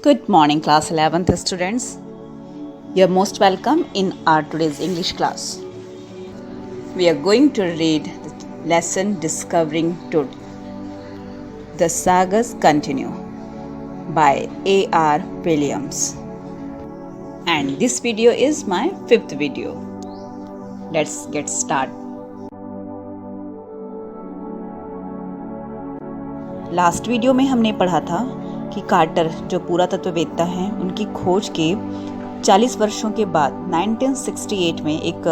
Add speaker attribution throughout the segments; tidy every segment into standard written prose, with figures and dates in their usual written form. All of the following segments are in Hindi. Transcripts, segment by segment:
Speaker 1: Good morning, class 11th students. You're most welcome in our today's English class. We are going to read the lesson Discovering Tut. The Sagas Continue by A.R. Williams. And this video is my 5th video. Let's get started. Last video में हमने पढ़ा था कि कार्टर जो पुरातत्ववेत्ता हैं उनकी खोज के 40 वर्षों के बाद 1968 में एक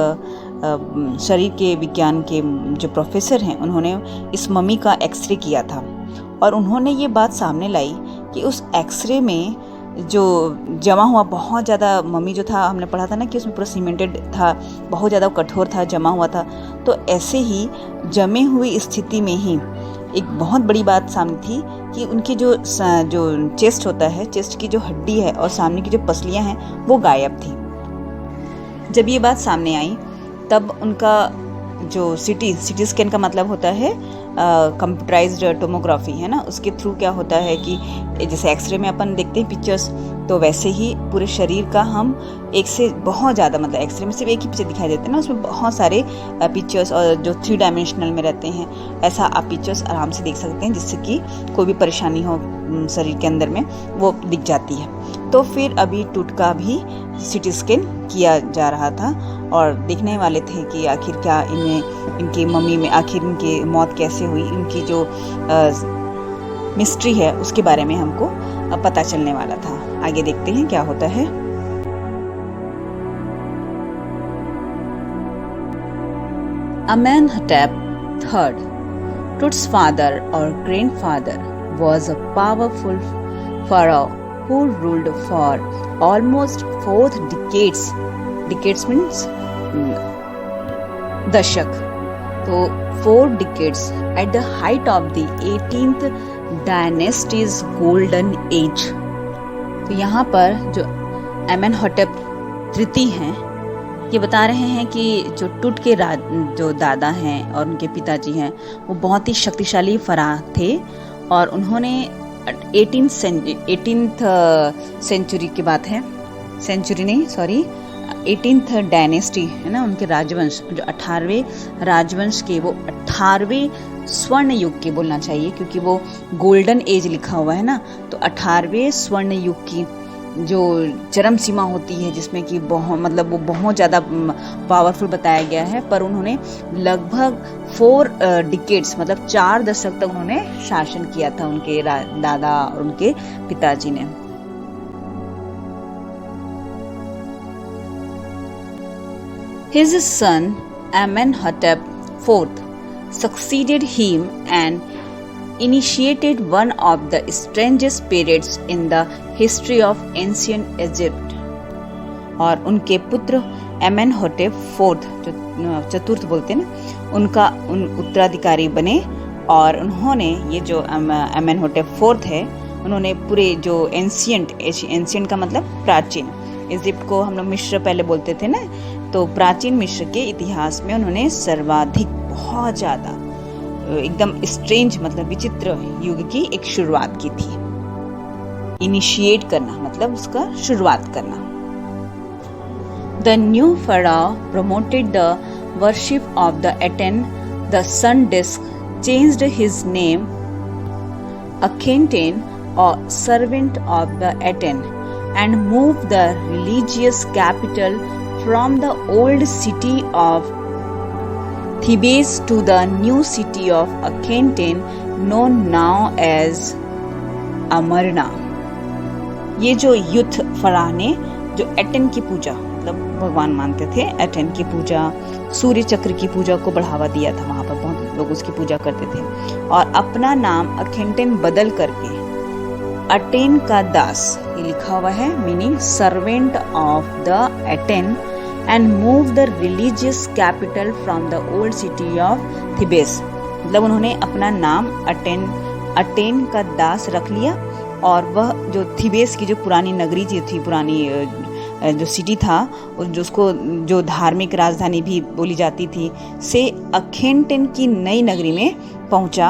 Speaker 1: शरीर के विज्ञान के जो प्रोफेसर हैं उन्होंने इस मम्मी का एक्सरे किया था और उन्होंने ये बात सामने लाई कि उस एक्सरे में जो जमा हुआ बहुत ज़्यादा मम्मी जो था, हमने पढ़ा था ना कि उसमें पूरा सीमेंटेड था, बहुत ज़्यादा कठोर था, जमा हुआ था। तो ऐसे ही जमे हुई स्थिति में ही एक बहुत बड़ी बात सामने थी कि उनकी जो चेस्ट होता है, चेस्ट की जो हड्डी है और सामने की जो पसलियां हैं वो गायब थी। जब ये बात सामने आई तब उनका जो सीटी स्कैन का मतलब होता है कंप्यूटराइज्ड टोमोग्राफी, है ना, उसके थ्रू क्या होता है कि जैसे एक्सरे में अपन देखते हैं पिक्चर्स, तो वैसे ही पूरे शरीर का हम एक से बहुत ज़्यादा, मतलब एक्सरे में सिर्फ एक ही पिक्चर दिखाई देते हैं ना, उसमें बहुत सारे पिक्चर्स और जो 3 डायमेंशनल में रहते हैं, ऐसा आप पिक्चर्स आराम से देख सकते हैं जिससे कि कोई भी परेशानी हो शरीर के अंदर में वो दिख जाती है। तो फिर अभी टूट का भी सीटी स्कैन किया जा रहा था और देखने वाले थे कि आखिर क्या इनकी मम्मी में आखिर इनकी मौत कैसे हुई, इनकी जो मिस्ट्री है उसके बारे में हमको पता चलने वाला था। आगे देखते हैं क्या होता है। Amenhotep III, Tut's father or grandfather, was a powerful pharaoh who ruled for almost 4 decades. Decades means दशक, तो 4 decades at the height of the 18th dynasty's golden age. तो यहाँ पर जो एमेनहोटेप तृतीय हैं ये बता रहे हैं कि जो टुट के जो दादा हैं और उनके पिताजी हैं वो बहुत ही शक्तिशाली फराह थे और उन्होंने 18th सेंचुरी की बात है, 18th डायनेस्टी है ना, उनके राजवंश जो 18वें राजवंश के, वो 18वें स्वर्ण युग के बोलना चाहिए क्योंकि वो गोल्डन एज लिखा हुआ है ना, तो 18वें स्वर्ण युग की जो चरम सीमा होती है जिसमें कि वो बहुत ज़्यादा पावरफुल बताया गया है, पर उन्होंने लगभग 4 डिकेड्स मतलब 4 दशक तक उन्होंने शासन किया था उनके दादा और उनके पिताजी ने। His son Amenhotep IV succeeded him and initiated one of the strangest periods in the history of ancient Egypt. और उनके पुत्र एमेनहोटेप IV जो चतुर्थ बोलते हैं ना, उनका उत्तराधिकारी बने और उन्होंने ये जो एमेनहोटेप IV है उन्होंने पूरे जो एंशियंट का मतलब प्राचीन, इजिप्ट को हम लोग मिस्र पहले बोलते थे ना, तो प्राचीन मिस्र के इतिहास में उन्होंने सर्वाधिक बहुत ज़्यादा एकदम स्ट्रेंज मतलब विचित्र युग की एक शुरुआत की थी। इनिशिएट करना मतलब उसका शुरुआत करना। The new pharaoh promoted the worship of the Aten, the sun disk, changed his name Akhenaten or servant of the Aten, and moved the religious capital from the old city of Thebes to the new city of Akhenaten, known now as Amarna. ये जो युथ फराह ने जो एटेन की पूजा मतलब भगवान मानते थे, एटेन की पूजा, सूर्य चक्र की पूजा को बढ़ावा दिया था, वहाँ पर बहुत लोग उसकी पूजा करते थे और अपना नाम अखेनटेन बदल करके अटेन का दास ये लिखा हुआ है, meaning servant of the attain, and move the religious capital from the old city of Thebes. मतलब उन्होंने अपना नाम अटेन का दास रख लिया और वह जो थिबेस की जो पुरानी नगरी थी, पुरानी जो सिटी था, जो उसको जो धार्मिक राजधानी भी बोली जाती थी, से अखेनटेन की नई नगरी में पहुंचा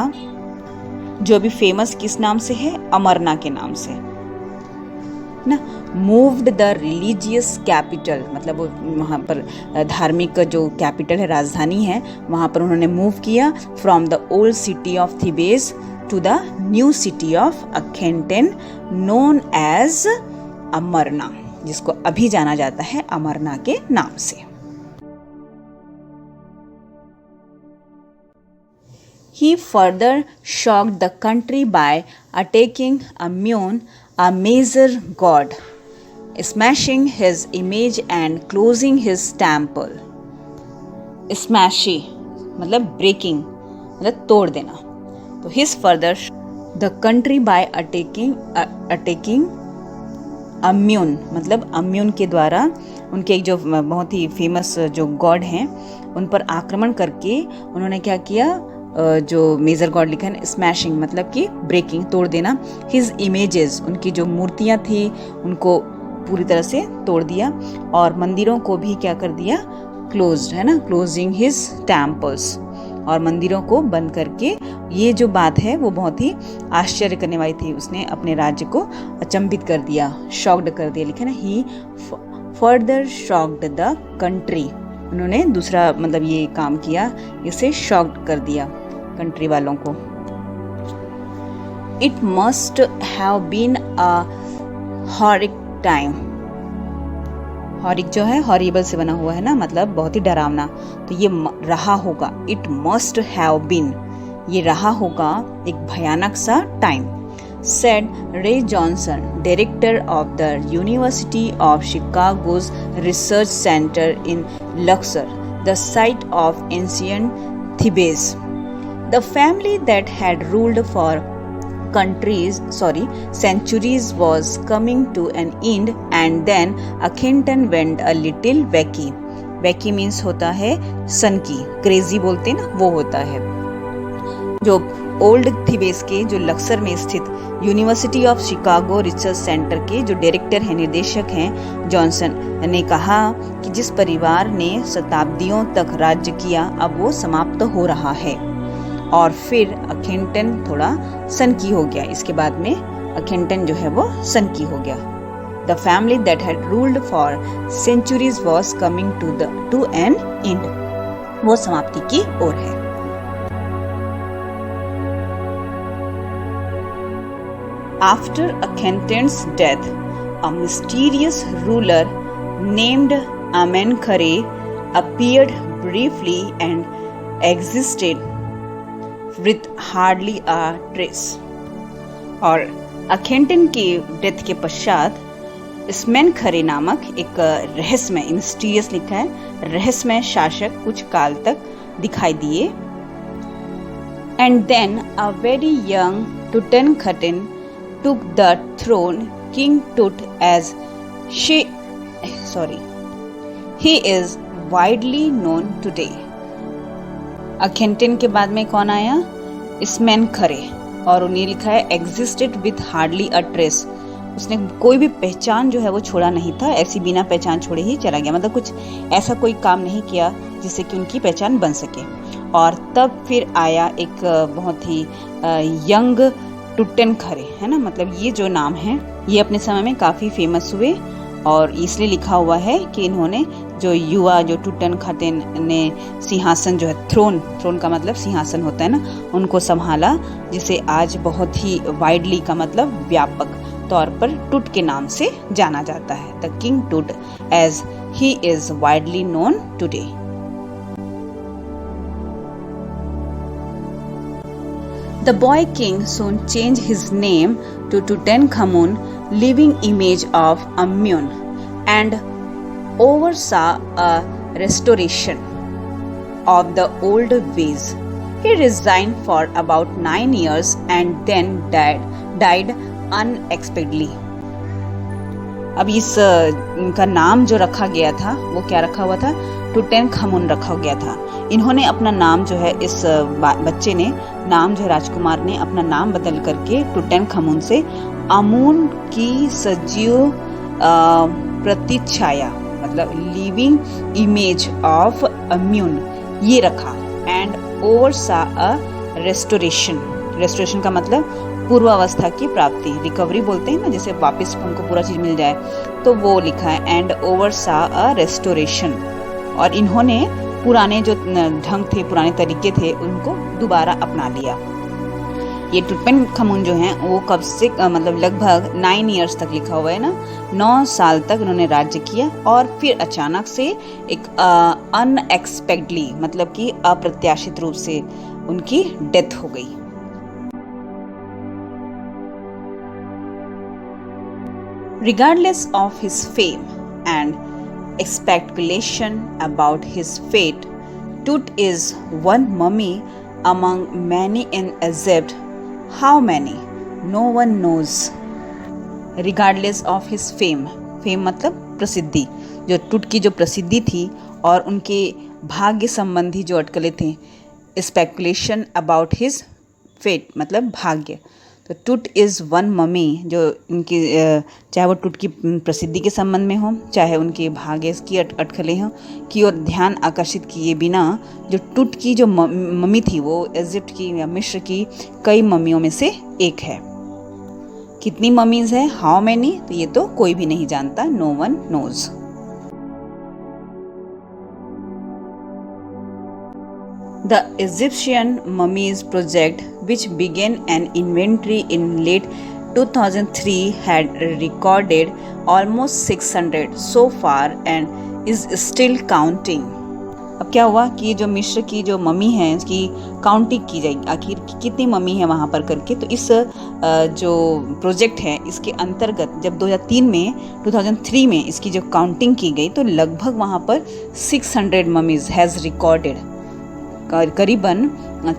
Speaker 1: जो अभी फेमस किस नाम से है, अमरना के नाम से। ना। मूव्ड द रिलीजियस कैपिटल, मतलब वो वहाँ पर धार्मिक जो कैपिटल है, राजधानी है, वहाँ पर उन्होंने मूव किया from the old city of Thebes to the new city of Akhenaten known as Amarna, जिसको अभी जाना जाता है अमरना के नाम से। He further shocked the country by attacking Amun, a major god, smashing his image and closing his temple. Smashing मतलब breaking, मतलब तोड़ देना। तो his further the country by attacking immune, मतलब अम्यून के द्वारा उनके एक जो बहुत ही फेमस जो गॉड हैं उन पर आक्रमण करके उन्होंने क्या किया, जो मेजर गॉड लिखा है स्मैशिंग मतलब कि ब्रेकिंग, तोड़ देना, हिज इमेजेस, उनकी जो मूर्तियां थी उनको पूरी तरह से तोड़ दिया, और मंदिरों को भी क्या कर दिया, क्लोज्ड, है ना, क्लोजिंग हिज टेम्पल्स, और मंदिरों को बंद करके। ये जो बात है वो बहुत ही आश्चर्य करने वाली थी, उसने अपने राज्य को अचंभित कर दिया, शॉक्ड कर दिया, लिखा ना, ही फर्दर शॉक्ड द कंट्री, उन्होंने दूसरा मतलब ये काम किया, इसे शॉक्ड कर दिया कंट्री वालों को। It must have been a horrific time, horrific जो है हॉरिबल से बना हुआ है ना, मतलब बहुत ही डरावना, तो ये रहा होगा, इट मस्ट हैव बीन, ये रहा होगा एक भयानक सा time, said Ray Johnson, director of the University of Chicago's Research Center in Luxor, the site of ancient Thebes. The family that had ruled for centuries was coming to an end, and then Akhenaten went a little wacky. Wacky means होता है सनकी, क्रेजी बोलते हैं ना, वो होता है। जो ओल्ड थिबेस के जो लक्सर में स्थित university of Chicago research centre के जो डायरेक्टर हैं, निर्देशक हैं, जॉनसन ने कहा कि जिस परिवार ने शताब्दियों तक राज्य किया अब वो समाप्त हो रहा है, और फिर अखेंटन थोड़ा सनकी हो गया, इसके बाद में अखेंटन जो है वो सनकी हो गया। The family that had ruled for centuries was coming to an end, वो समाप्ति की ओर है। After Akhenaten's death, a mysterious ruler named Amenkhare appeared briefly and existed with hardly a trace. और अखेंटन के डेथ के पश्चात स्मेनखरे नामक एक रहस्यमय, मिस्टीरियस लिखा है, रहस्यमय शासक कुछ काल तक दिखाई दिए। And then a very young Tutankhaten took the throne. King Tut, as he is widely known today. अखेंटन के बाद में कौन आया, स्मेनखरे, और उन्हें लिखा है existed with hardly a trace, उसने कोई भी पहचान जो है वो छोड़ा नहीं था, ऐसी बिना पहचान छोड़े ही चला गया, मतलब कुछ ऐसा कोई काम नहीं किया जिससे कि उनकी पहचान बन सके। और तब फिर आया एक बहुत ही यंग टुटनखरे, है ना, मतलब ये जो नाम है ये अपने समय में काफ़ी फेमस हुए, और इसलिए लिखा हुआ है कि इन्होंने जो युवा जो टुटनखातेन ने सिंहासन जो है, थ्रोन का मतलब सिंहासन होता है ना, उनको संभाला, जिसे आज बहुत ही वाइडली का मतलब व्यापक तौर पर टुट के नाम से जाना जाता है। The king Tut as he is widely known today. The boy king soon changed his name to Tutankhamun, living image of Amun, and oversaw a restoration of the old ways. He resigned for about 9 years and then died unexpectedly. अब इस इनका नाम जो रखा गया था वो क्या रखा हुआ था, टुटनखामुन रखा गया था। इन्होंने अपना नाम जो है, इस बच्चे ने नाम जो है, राजकुमार ने अपना नाम बदल करके टुटनखामुन से अमून की सजीव प्रतिछाया, मतलब लिविंग इमेज ऑफ अम्यून, ये रखा। एंड ओवरसा अ रेस्टोरेशन का मतलब पूर्वावस्था की प्राप्ति, रिकवरी बोलते हैं ना, जैसे वापस हमको पूरा चीज मिल जाए, तो वो लिखा है। एंड ओवरसा अ रेस्टोरेशन, और इन्होंने पुराने जो ढंग थे, पुराने तरीके थे, उनको दोबारा अपना लिया। ये टुटपेंखमुन जो हैं वो कब से मतलब लगभग 9 इयर्स तक लिखा हुआ है ना, 9 साल तक उन्होंने राज्य किया, और फिर अचानक से एक अनएक्सपेक्टेडली मतलब कि अप्रत्याशित रूप से उनकी डेथ हो गई। Regardless of his fame and speculation about his fate, Tut is one mummy among many in Egypt. How many? No one knows. Regardless of his fame, fame मतलब प्रसिद्धि, जो टुट की जो प्रसिद्धि थी और उनके भाग्य संबंधी जो अटकलें थे, स्पेकुलेशन अबाउट हिज फेट मतलब भाग्य। तो टुट इज़ वन मम्मी, जो इनकी चाहे वो टुट की प्रसिद्धि के संबंध में हो, चाहे उनके भाग्य की अटकलें हों, की ओर ध्यान आकर्षित किए बिना जो टुट की जो मम्मी थी वो इजिप्ट की या मिस्र की कई मम्मियों में से एक है। कितनी मम्मीज है, हाउ मैनी, तो ये तो कोई भी नहीं जानता, no one knows. The Egyptian Mummies Project, which began an inventory in late 2003, had recorded almost 600 so far and is still counting. अब क्या हुआ कि जो मिस्र की जो मम्मी है उसकी काउंटिंग की जाएगी, आखिर कितनी मम्मी है वहाँ पर करके। तो इस जो प्रोजेक्ट है इसके अंतर्गत जब 2003 में इसकी जो काउंटिंग की गई तो लगभग वहाँ पर 600 मम्मीज हैज़ रिकॉर्डेड, करीबन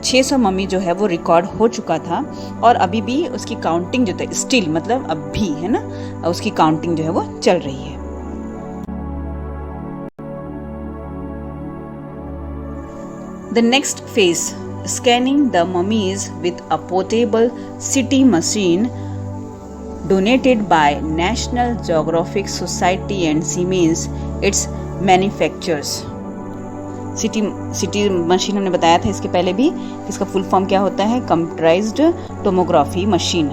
Speaker 1: 600 मम्मी जो है वो रिकॉर्ड हो चुका था, और अभी भी उसकी काउंटिंग जो था स्टिल मतलब अब भी है ना, उसकी काउंटिंग जो है वो चल रही है। The next phase, scanning the mummies with a portable CT machine donated by National Geographic Society and Siemens its manufacturers. City machine हमने बताया था इसके पहले भी, इसका फुल फॉर्म क्या होता है, कंप्यूटराइज्ड टोमोग्राफी मशीन।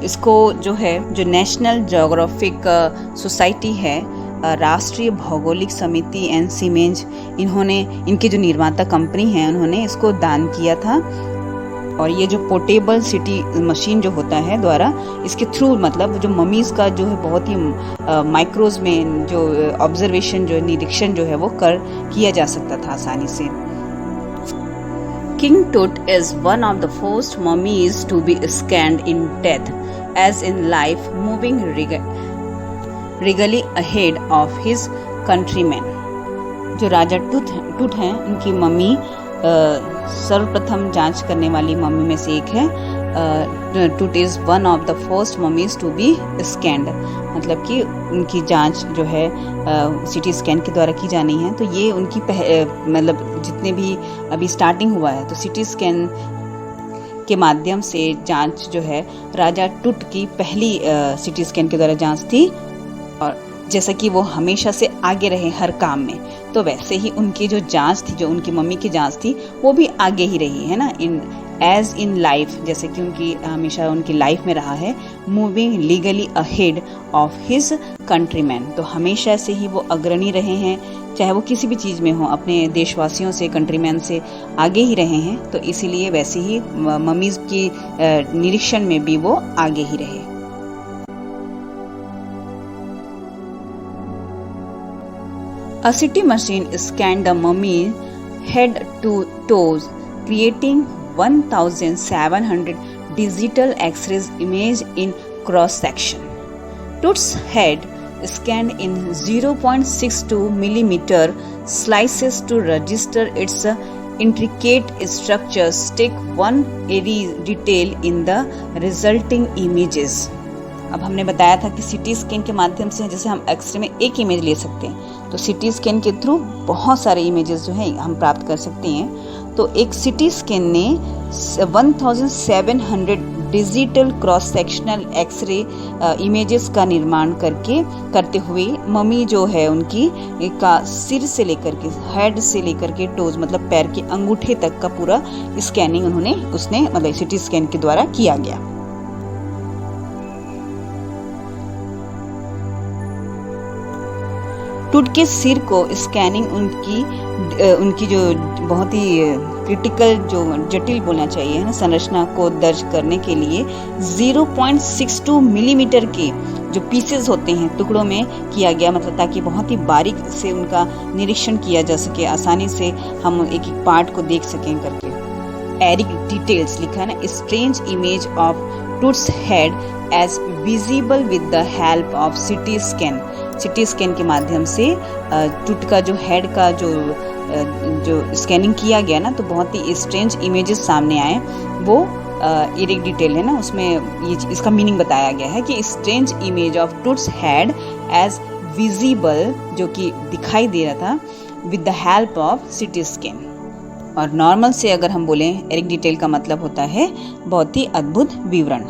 Speaker 1: इसको जो है जो नेशनल ज्योग्राफिक सोसाइटी है, राष्ट्रीय भौगोलिक समिति एंड सीमेंस, इन्होंने इनके जो निर्माता कंपनी है उन्होंने इसको दान किया था। और ये जो पोर्टेबल सिटी मशीन जो होता है द्वारा इसके थ्रू मतलब जो ममीज़ का जो है बहुत ही माइक्रोज में जो ऑब्जर्वेशन जो निरीक्षण जो है वो किया जा सकता था आसानी से। King Tut is one of the first mummies to be scanned in death as in life, moving regally ahead of his countrymen. जो राजा टुट हैं उनकी मम्मी सर्वप्रथम जांच करने वाली मम्मी में से एक है। Tut is one of the first mummies to be scanned, मतलब कि उनकी जांच जो है सीटी स्कैन के द्वारा की जानी है। तो ये उनकी मतलब जितने भी अभी स्टार्टिंग हुआ है तो सीटी स्कैन के माध्यम से जांच जो है राजा टुट की पहली सीटी स्कैन के द्वारा जांच थी। और जैसा कि वो हमेशा से आगे रहे हर काम में, तो वैसे ही उनकी जो जांच थी, जो उनकी मम्मी की जांच थी, वो भी आगे ही रही है ना, एज इन लाइफ, जैसे कि उनकी हमेशा उनकी लाइफ में रहा है, moving legally ahead of his countryman. तो हमेशा से ही वो अग्रणी रहे हैं, चाहे वो किसी भी चीज़ में हो, अपने देशवासियों से, कंट्रीमैन से आगे ही रहे हैं। तो इसीलिए वैसे ही मम्मीज़ की निरीक्षण में भी वो आगे ही रहे। A CT machine scanned the mummy head to toes, creating 1,700 digital X-rays image in cross-section. Tut's head scanned in 0.62 millimeter slices to register its intricate structures, take one airy detail in the resulting images. अब हमने बताया था कि सीटी स्कैन के माध्यम से जैसे हम एक्सरे में एक इमेज ले सकते हैं, तो सीटी स्कैन के थ्रू बहुत सारे इमेजेस जो हैं हम प्राप्त कर सकते हैं। तो एक सीटी स्कैन ने 1700 digital cross sectional X ray images का निर्माण करते हुए मम्मी जो है उनकी का सिर से लेकर के हेड से लेकर के टोज मतलब पैर के अंगूठे तक का पूरा स्कैनिंग उसने मतलब सीटी स्कैन के द्वारा किया गया। टूट के सिर को स्कैनिंग उनकी जो बहुत ही क्रिटिकल, जो जटिल बोलना चाहिए है ना, संरचना को दर्ज करने के लिए 0.62 मिलीमीटर के जो पीसेस होते हैं टुकड़ों में किया गया, मतलब ताकि बहुत ही बारीक से उनका निरीक्षण किया जा सके, आसानी से हम एक एक पार्ट को देख सकें करके। एरिक डिटेल्स लिखा है ना, strange image of Tut's head as visible with the help of CT scan. CT scan के माध्यम से टूट का जो हेड का जो स्कैनिंग किया गया ना, तो बहुत ही स्ट्रेंज इमेजेस सामने आए। वो एरिक डिटेल है ना, उसमें ये इसका मीनिंग बताया गया है कि strange image of Tut's head as visible, जो कि दिखाई दे रहा था, with the help of CT scan. और नॉर्मल से अगर हम बोलें, एरिक डिटेल का मतलब होता है बहुत ही अद्भुत विवरण।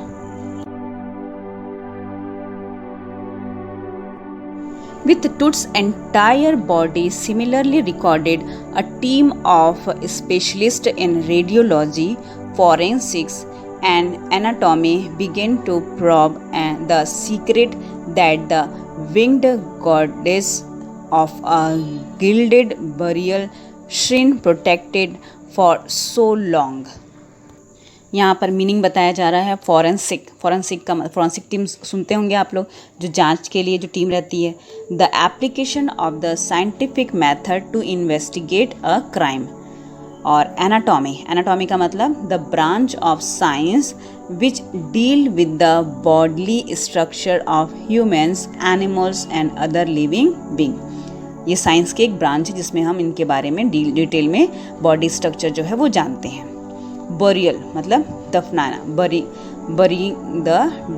Speaker 1: With Tut's entire body similarly recorded, a team of specialists in radiology, forensics, and anatomy began to probe the secret that the winged goddess of a gilded burial shrine protected for so long. यहाँ पर मीनिंग बताया जा रहा है फॉरेंसिक टीम सुनते होंगे आप लोग, जो जांच के लिए जो टीम रहती है। The application of the scientific method to investigate a crime. और एनाटॉमी का मतलब the branch of science which deal with the bodily structure of humans, animals and other living being. ये साइंस की एक ब्रांच है जिसमें हम इनके बारे में डिटेल में बॉडी स्ट्रक्चर जो है वो जानते हैं। बरियल मतलब दफनाना, बरी द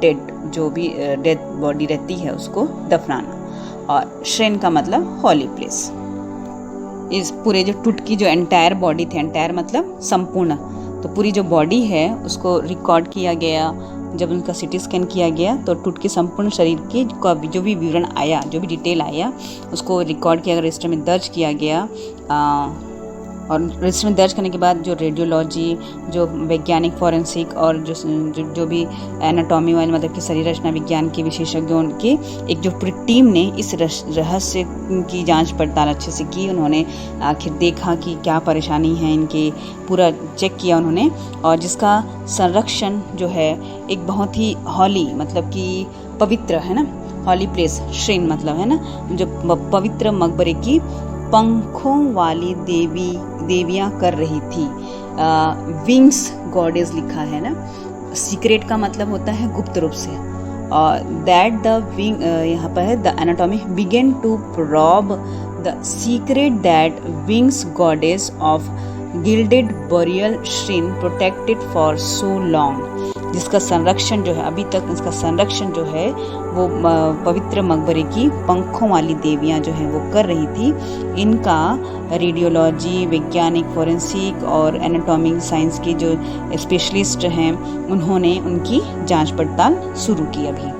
Speaker 1: डेड, जो भी डेड बॉडी रहती है उसको दफनाना। और श्रेन का मतलब हॉली प्लेस। इस पूरे जो टूट की जो एंटायर बॉडी थी, एंटायर मतलब संपूर्ण, तो पूरी जो बॉडी है उसको रिकॉर्ड किया गया। जब उनका सीटी स्कैन किया गया तो टूट के संपूर्ण शरीर की जो भी विवरण आया, जो भी डिटेल आया, उसको रिकॉर्ड किया, रजिस्टर में दर्ज किया गया। और रजिस्टर में दर्ज करने के बाद जो रेडियोलॉजी, जो वैज्ञानिक फॉरेंसिक और जो भी एनाटॉमी वाले मतलब कि शरीर रचना विज्ञान के विशेषज्ञों की एक जो पूरी टीम ने इस रहस्य की जांच पड़ताल अच्छे से की। उन्होंने आखिर देखा कि क्या परेशानी है इनके, पूरा चेक किया उन्होंने, और जिसका संरक्षण जो है एक बहुत ही हॉली मतलब कि पवित्र है ना, हॉली प्लेस, श्रेन मतलब है ना, जो पवित्र मकबरे की पंखों वाली देवियाँ कर रही थी। विंग्स गॉडेस लिखा है ना, सीक्रेट का मतलब होता है गुप्त रूप से। और दैट द विंग यहाँ पर है the anatomy began to probe the secret that wings goddess of gilded burial shrine protected for so long, जिसका संरक्षण जो है अभी तक, इसका संरक्षण जो है वो पवित्र मकबरे की पंखों वाली देवियाँ जो हैं वो कर रही थी। इनका रेडियोलॉजी, वैज्ञानिक फॉरेंसिक और एनाटॉमिक साइंस के जो स्पेशलिस्ट हैं उन्होंने उनकी जांच पड़ताल शुरू की अभी।